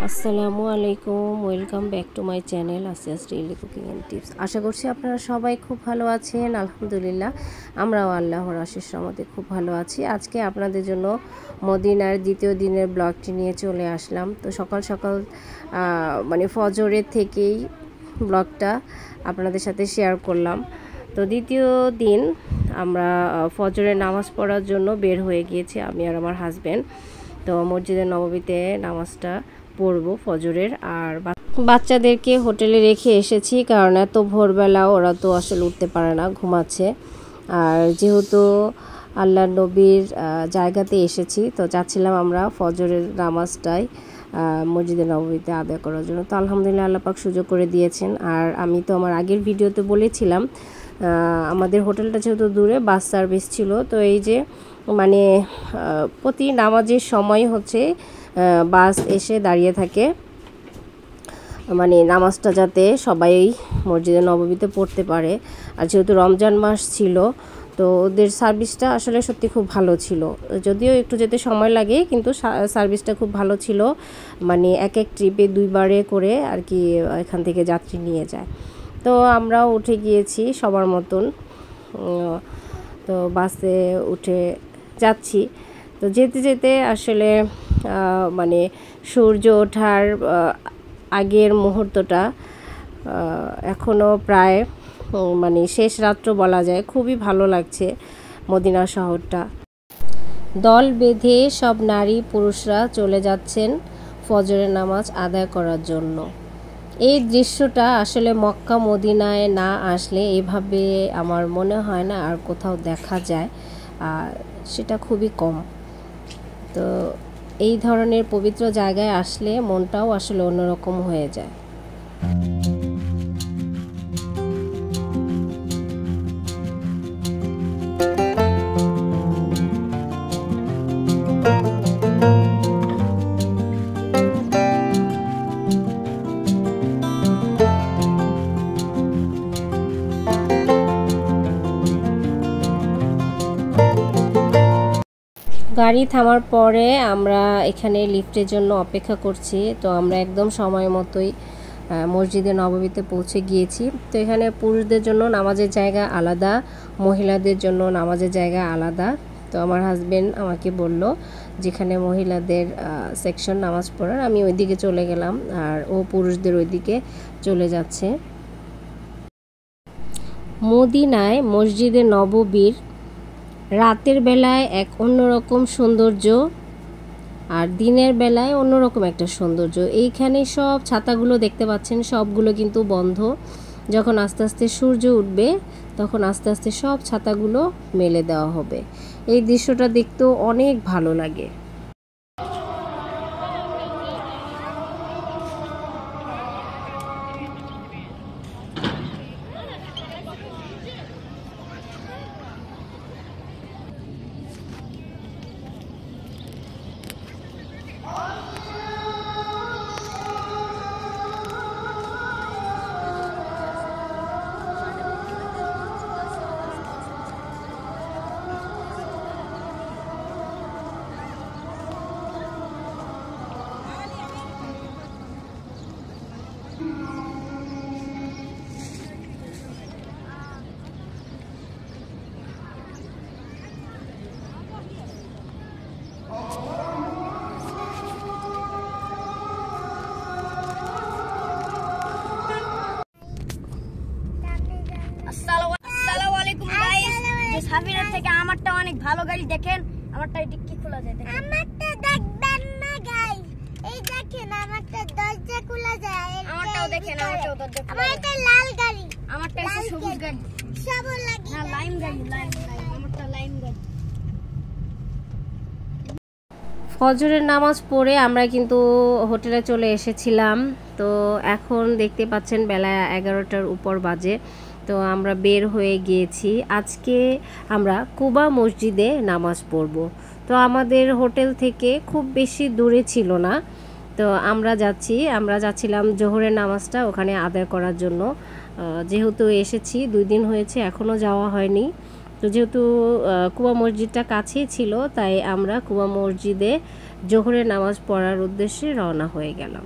আসসালামু আলাইকুম, welcome back to my channel আসিয়াস ডেইলি কুকিং অ্যান্ড টিপস। আশা করছি আপনারা সবাই খুব ভালো আছেন। আলহামদুলিল্লাহ আমরাও আল্লাহর আশিস রহমতে খুব ভালো আছি। আজকে আপনাদের জন্য মদিনার দ্বিতীয় দিনের ব্লগটি নিয়ে চলে আসলাম। তো সকাল সকাল মানে ফজরের থেকেই ব্লগটা আপনাদের সাথে শেয়ার করলাম। তো দ্বিতীয় দিন আমরা ফজরের নামাজ পড়ার জন্য বের হয়ে গিয়েছি আমি আর আমার হাজব্যান্ড। তো মসজিদে নববীতে নামাজটা পড়বো ফজরের। আর বাচ্চাদেরকে হোটেলে রেখে এসেছি, কারণ এত ভোরবেলা ওরা তো আসলে উঠতে পারে না, ঘুমাচ্ছে। আর যেহেতু আল্লাহ নবীর জায়গাতে এসেছি, তো চাচ্ছিলাম আমরা ফজরের নামাজটাই মসজিদে নববীতে আদায় করার জন্য। তো আলহামদুলিল্লাহ আল্লাহ পাক সুযোগ করে দিয়েছেন। আর আমি তো আমার আগের ভিডিওতে বলেছিলাম আমাদের হোটেলটা যেহেতু দূরে, বাস সার্ভিস ছিল। তো এই যে মানে প্রতি নামাজের সময় হচ্ছে বাস এসে দাঁড়িয়ে থাকে, মানে নামাজটা যাতে সবাই মসজিদে নববীতে পড়তে পারে। আর যেহেতু রমজান মাস ছিল, তো ওদের সার্ভিসটা আসলে সত্যি খুব ভালো ছিল। যদিও একটু যেতে সময় লাগে, কিন্তু সার্ভিসটা খুব ভালো ছিল। মানে এক ট্রিপে 2 বারে করে আর কি এখান থেকে যাত্রী নিয়ে যায়। তো আমরাও উঠে গিয়েছি সবার মতন। তো বাসে উঠে যাচ্ছি। তো যেতে যেতে আসলে মানে সূর্য ওঠার আগের মুহূর্তটা এখনও প্রায় মানে শেষ রাত্র বলা যায়। খুবই ভালো লাগছে মদিনা শহরটা। দল বেঁধে সব নারী পুরুষরা চলে যাচ্ছেন ফজরের নামাজ আদায় করার জন্য। এই দৃশ্যটা আসলে মক্কা মদিনায় না আসলে এভাবে আমার মনে হয় না আর কোথাও দেখা যায়, সেটা খুবই কম। তো এই ধরনের পবিত্র জায়গায় আসলে মনটাও আসলে অন্যরকম হয়ে যায়। গাড়ি থামার পরে আমরা এখানে লিফটের জন্য অপেক্ষা করছি। তো আমরা একদম সময় মতোই মসজিদে নববীতে পৌঁছে গিয়েছি। তো এখানে পুরুষদের জন্য নামাজের জায়গা আলাদা, মহিলাদের জন্য নামাজের জায়গা আলাদা। তো আমার হাজবেন্ড আমাকে বলল যেখানে মহিলাদের সেকশন নামাজ পড়ার, আমি ওইদিকে চলে গেলাম, আর ও পুরুষদের ওইদিকে চলে যাচ্ছে। মদিনায় মসজিদে নববীর রাতের বেলায় এক অন্যরকম সৌন্দর্য, আর দিনের বেলায় অন্যরকম একটা সৌন্দর্য। এইখানে সব ছাতাগুলো দেখতে পাচ্ছেন, সবগুলো কিন্তু বন্ধ। যখন আস্তে আস্তে সূর্য উঠবে, তখন আস্তে আস্তে সব ছাতাগুলো মেলে দেওয়া হবে। এই দৃশ্যটা দেখতেও অনেক ভালো লাগে। সাফিরের থেকে আমারটা অনেক ভালো গাড়ি, দেখেন আমারটা ডিক্কি খোলা যায়, দেখেন আমারটা দেখবেন না গাইস, এই দেখেন আমারটা দরজা খোলা যায়, আমারটাও দেখেন, আমারটাও দরজা খোলা যায়। আমারটা লাল গাড়ি, আমারটা সবুজ গাড়ি, সবুজ লাগি না, লাইম গাড়ি, লাইম, আমারটা লাইম গাড়ি। ফজরের নামাজ পড়ে আমরা কিন্তু হোটেলে চলে এসেছিলাম। তো এখন দেখতে পাচ্ছেন বেলা 11টার উপর বাজে। তো আমরা বের হয়ে গিয়েছি। আজকে আমরা কুবা মসজিদে নামাজ পড়ব। তো আমাদের হোটেল থেকে খুব বেশি দূরে ছিল না। তো আমরা যাচ্ছিলাম জোহরের নামাজটা ওখানে আদায় করার জন্য। যেহেতু এসেছি 2 দিন হয়েছে, এখনও যাওয়া হয়নি। তো যেহেতু কুবা মসজিদটা কাছেই ছিল, তাই আমরা কুবা মসজিদে জোহরের নামাজ পড়ার উদ্দেশ্যে রওনা হয়ে গেলাম।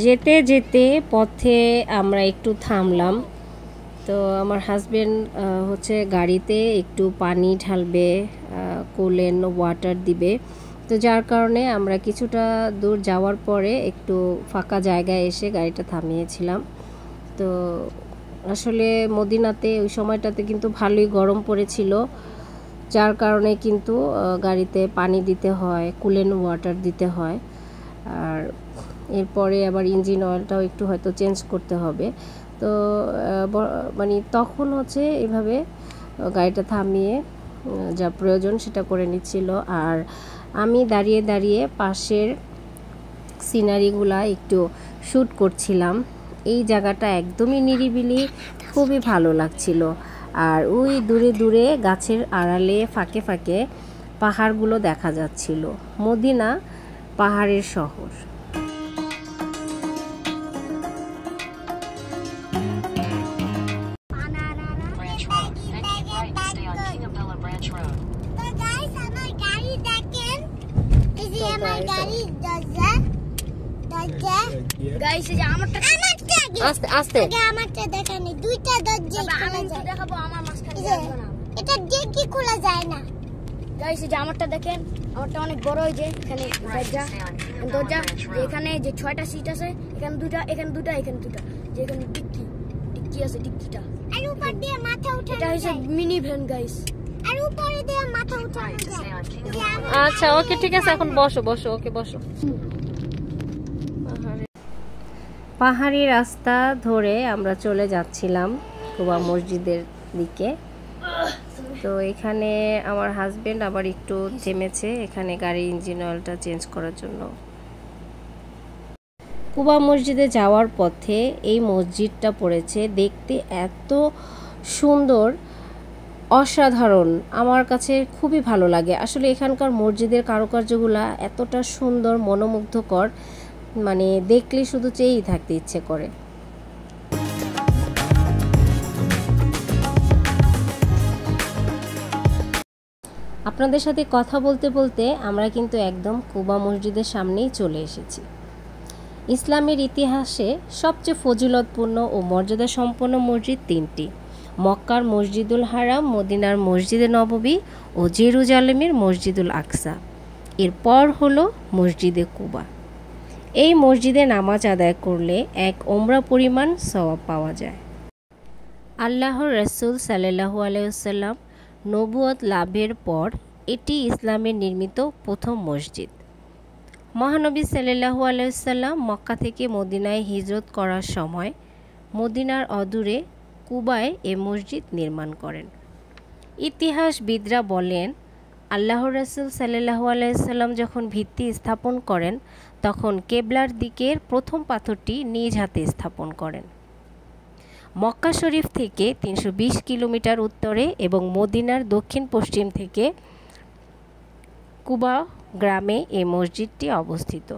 যেতে যেতে পথে আমরা একটু থামলাম। তো আমার হাজবেন্ড হচ্ছে গাড়িতে একটু পানি ঢালবে, কুলেন ওয়াটার দিবে। তো যার কারণে আমরা কিছুটা দূর যাওয়ার পরে একটু ফাঁকা জায়গায় এসে গাড়িটা থামিয়েছিলাম। তো আসলে মদিনাতে ওই সময়টাতে কিন্তু ভালোই গরম পড়েছিল, যার কারণে কিন্তু গাড়িতে পানি দিতে হয়, কুলেন ওয়াটার দিতে হয়। আর এরপরে আবার ইঞ্জিন অয়েলটাও একটু হয়তো চেঞ্জ করতে হবে। তো মানে তখন হচ্ছে এভাবে গাড়িটা থামিয়ে যা প্রয়োজন সেটা করে নিচ্ছিল। আর আমি দাঁড়িয়ে দাঁড়িয়ে পাশের সিনারিগুলা একটু শ্যুট করছিলাম। এই জায়গাটা একদমই নিরিবিলি, খুবই ভালো লাগছিল। আর ওই দূরে দূরে গাছের আড়ালে ফাঁকে ফাঁকে পাহাড়গুলো দেখা যাচ্ছিল। মদিনা পাহাড়ের শহর। গাইস এই যে আমারটা আস্তে আস্তে আমারটা দেখানি, দুইটা দরজা খোলা যায়। দেখাবো আমার মাঝখানে যাবে না, এটা দিয়ে কি খোলা যায় না। গাইস এই যে আমারটা দেখেন, আমারটা অনেক বড়। এই যে এখানে দরজা এখানে যে 6টা সিট আছে, এখানে দুটো, এখানে দুটো, এখানে দুটো, যে এখানে ডিক্কি আছে, ডিক্কিটা আর উপর দিয়ে মাথা উঠানো যায়। এটা হচ্ছে মিনি ভ্যান গাইস, আর উপরে দিয়ে মাথা উঠানো যায়। আচ্ছা ওকে ঠিক আছে, এখন বসো বসো, ওকে বসো। পাহাড়ি রাস্তা ধরে আমরা চলে যাচ্ছিলাম কুবা মসজিদের দিকে। তো এখানে আমার হাজবেন্ড আবার একটু থেমেছে এখানে গাড়ির ইঞ্জিন অয়েলটা চেঞ্জ করার জন্য। কুবা মসজিদে যাওয়ার পথে এই মসজিদটা পড়েছে, দেখতে এত সুন্দর, অসাধারণ, আমার কাছে খুবই ভালো লাগে। আসলে এখানকার মসজিদের কারুকার্যগুলা এতটা সুন্দর, মনোমুগ্ধকর, মানে দেখলে শুধু চেয়েই থাকতে ইচ্ছে করে। আপনাদের সাথে কথা বলতে বলতে আমরা কিন্তু একদম কুবা মসজিদের সামনেই চলে এসেছি। ইসলামের ইতিহাসে সবচেয়ে ফজিলতপূর্ণ ও মর্যাদা সম্পন্ন মসজিদ তিনটি: মক্কার মসজিদুল হারাম, মদিনার মসজিদে নববী ও জেরুজালেমের মসজিদুল আকসা। এরপর হলো মসজিদে কুবা। এই মসজিদে নামাজ আদায় করলে এক ওমরা পরিমাণ সওয়াব পাওয়া যায়। আল্লাহর রাসূল সাল্লাল্লাহু আলাইহি ওয়াসাল্লাম নবুয়ত লাভের পর এটি ইসলামের নির্মিত প্রথম মসজিদ। মহানবী সাল্লাল্লাহু আলাইহি ওয়াসাল্লাম মক্কা থেকে মদিনায় হিজরত করার সময় মদিনার অদূরে কুবায় এ মসজিদ নির্মাণ করেন। ইতিহাসবিদরা বলেন, আল্লাহর রাসূল সাল্লাল্লাহু আলাইহি ওয়াসাল্লাম যখন ভিত্তি স্থাপন করেন তখন কেবলার দিকের প্রথম পাথরটি নিজ হাতে স্থাপন করেন। মক্কা শরীফ থেকে 320 কিলোমিটার উত্তরে এবং মদিনার দক্ষিণ পশ্চিম থেকে কুবা গ্রামে এই মসজিদটি অবস্থিত।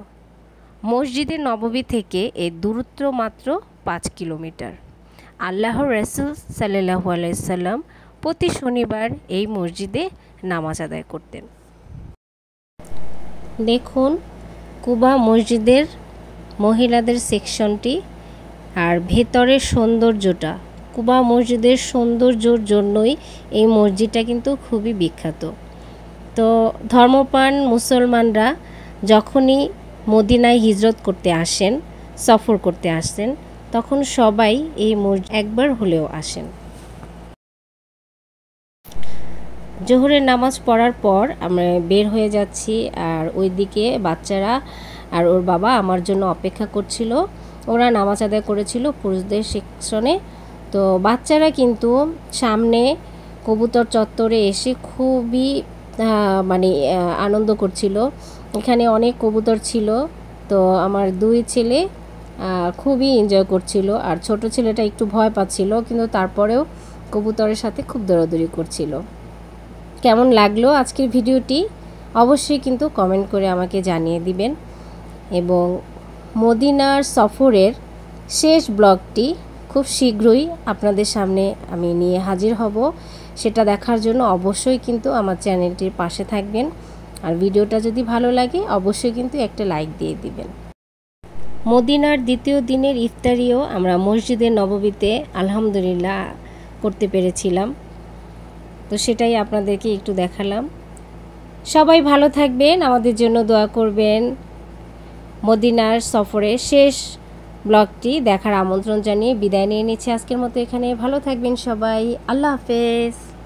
মসজিদে নববী থেকে এর দূরত্ব মাত্র 5 কিলোমিটার। আল্লাহর রাসূল সাল্লাল্লাহু আলাইহি ওয়াসাল্লাম প্রতি শনিবার এই মসজিদে নামাজ আদায় করতেন। দেখুন কুবা মসজিদের মহিলাদের সেকশনটি আর ভেতরের সৌন্দর্যটা। কুবা মসজিদের সৌন্দর্যর জন্যই এই মসজিদটা কিন্তু খুবই বিখ্যাত। তো ধর্মপ্রাণ মুসলমানরা যখনই মদিনায় হিজরত করতে আসেন, সফর করতে আসেন, তখন সবাই এই মসজিদ একবার হলেও আসেন। জোহরের নামাজ পড়ার পর আমরা বের হয়ে যাচ্ছি, আর ওইদিকে বাচ্চারা আর ওর বাবা আমার জন্য অপেক্ষা করছিল। ওরা নামাজ আদায় করেছিল পুরুষদের সেকশনে। তো বাচ্চারা কিন্তু সামনে কবুতর চত্বরে এসে খুবই মানে আনন্দ করছিল। এখানে অনেক কবুতর ছিল। তো আমার দুই ছেলে খুবই এনজয় করছিল, আর ছোট ছেলেটা একটু ভয় পাচ্ছিল, কিন্তু তারপরেও কবুতরের সাথে খুব দৌড়াদৌড়ি করছিল। কেমন লাগলো আজকের ভিডিওটি অবশ্যই কিন্তু কমেন্ট করে আমাকে জানিয়ে দিবেন। এবং মদিনার সফরের শেষ ব্লগটি খুব শীঘ্রই আপনাদের সামনে আমি নিয়ে হাজির হব। সেটা দেখার জন্য অবশ্যই কিন্তু আমার চ্যানেলটির পাশে থাকবেন। আর ভিডিওটা যদি ভালো লাগে অবশ্যই কিন্তু একটা লাইক দিয়ে দিবেন। মদিনার দ্বিতীয় দিনের ইফতারিও আমরা মসজিদে নববীতে আলহামদুলিল্লাহ করতে পেরেছিলাম, তো সেটাই আপনাদেরকে একটু দেখালাম। সবাই ভালো থাকবেন, আমাদের জন্য দোয়া করবেন। মদিনার সফরের শেষ ব্লগটি দেখার আমন্ত্রণ জানিয়ে বিদায় নিয়ে নিচ্ছি আজকের মতো এখানে। ভালো থাকবেন সবাই, আল্লাহ হাফেজ।